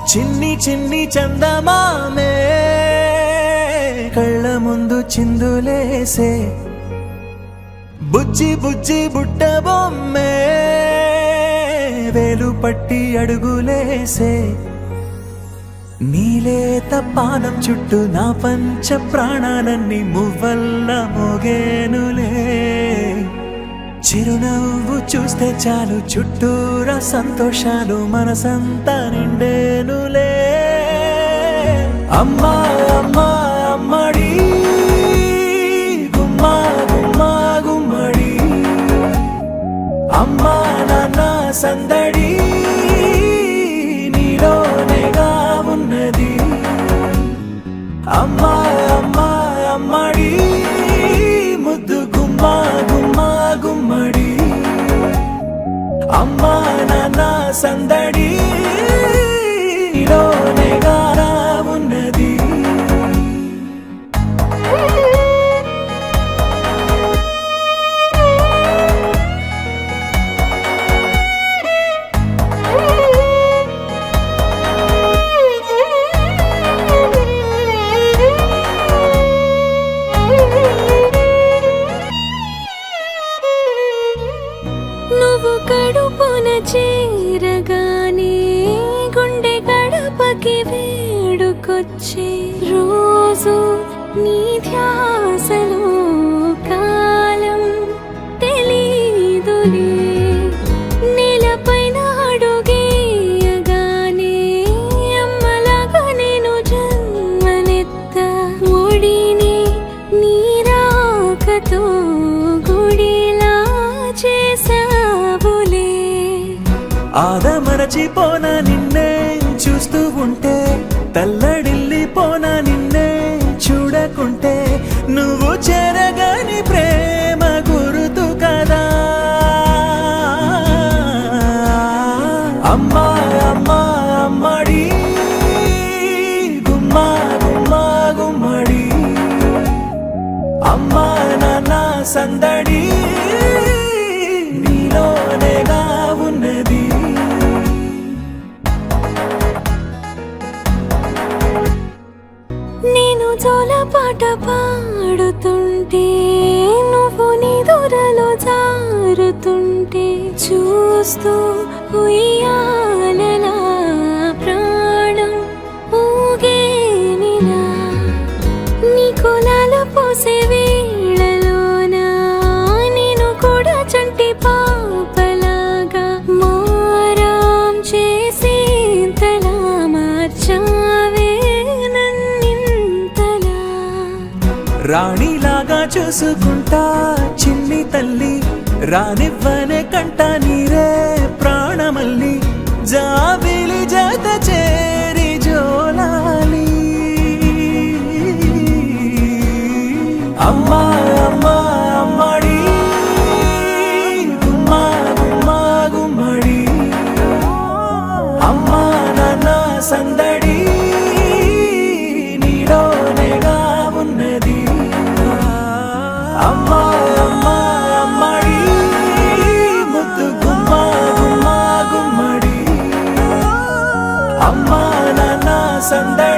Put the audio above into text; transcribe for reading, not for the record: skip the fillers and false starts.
చిన్ని చిన్ని చందమామే కళ్ళ ముందు చిందులేసే బుజ్జి బుజ్జి బుట్ట బొమ్మే వేలు పట్టి అడుగులేసే నీలేత పానం చుట్టూ నా పంచ ప్రాణాలన్నీ మువ్వల్ల మోగేనులే చిరునవ్వు చూస్తే చాలు చుట్టూరా సంతోషాలు మనసంతా నిండేనులే అమ్మా అమ్మా అమ్మడి గుమ్మా గుమ్మా గుమ్మడి అమ్మా నాన్న సందడి నీలోనేగా ఉన్నది అమ్మా అమ్మా అమ్మడి ముద్దు గుమ్మా గుమ్మా గుమ్మడి అమ్మా నాన్న సందడి నీలోనేగా ఉన్నది నువ్వు కడుపున చేరగానే గుండె గడపకి వేడుకొచ్చే రోజు నీ ధ్యాసలో కాలం తెలీదులే నేలపైన అడుగేయగానే అమ్మలాగా నేను జన్మనెత్త ఒడిని నీ రాకతో గుడిలా చేసావులే ఆదమరచిపోన నిన్నే చూస్తూ ఉంటే తల్లడిల్లిపోన నిన్నే చూడకుంటే నువ్వు చెరగని ప్రేమ గురుతు కదా అమ్మా అమ్మా అమ్మడి గుమ్మా గుమ్మా గుమ్మడి అమ్మా నాన్న సందడి నీలోనేగా ఉన్నది నేను జోలపాట పాడుతుంటే నువ్వు నిదురలో జారుతుంటే చూస్తూ ఉయ్యాలలా ప్రాణం ఊగేనిలా నీ కులాల పోసే వేళలోన నేను కూడా చంటి పాపలాగా మారాం చేసేంతలా మార్చావే రాణిలాగా చూసుకుంటా చిన్ని తల్లి రానివ్వనే కంట నీరే ప్రాణమల్లి జాబిలి జత చేరి జోలాలి అమ్మా అమ్మా అమ్మడి గుమ్మా గుమ్మా గుమ్మడి అమ్మా నాన్న సందడి నీలోనేగా ఉన్నది అమ్మా అమ్మా అమ్మడి ముద్దు గుమ్మా గుమ్మా గుమ్మడి అమ్మా నాన్న సందడి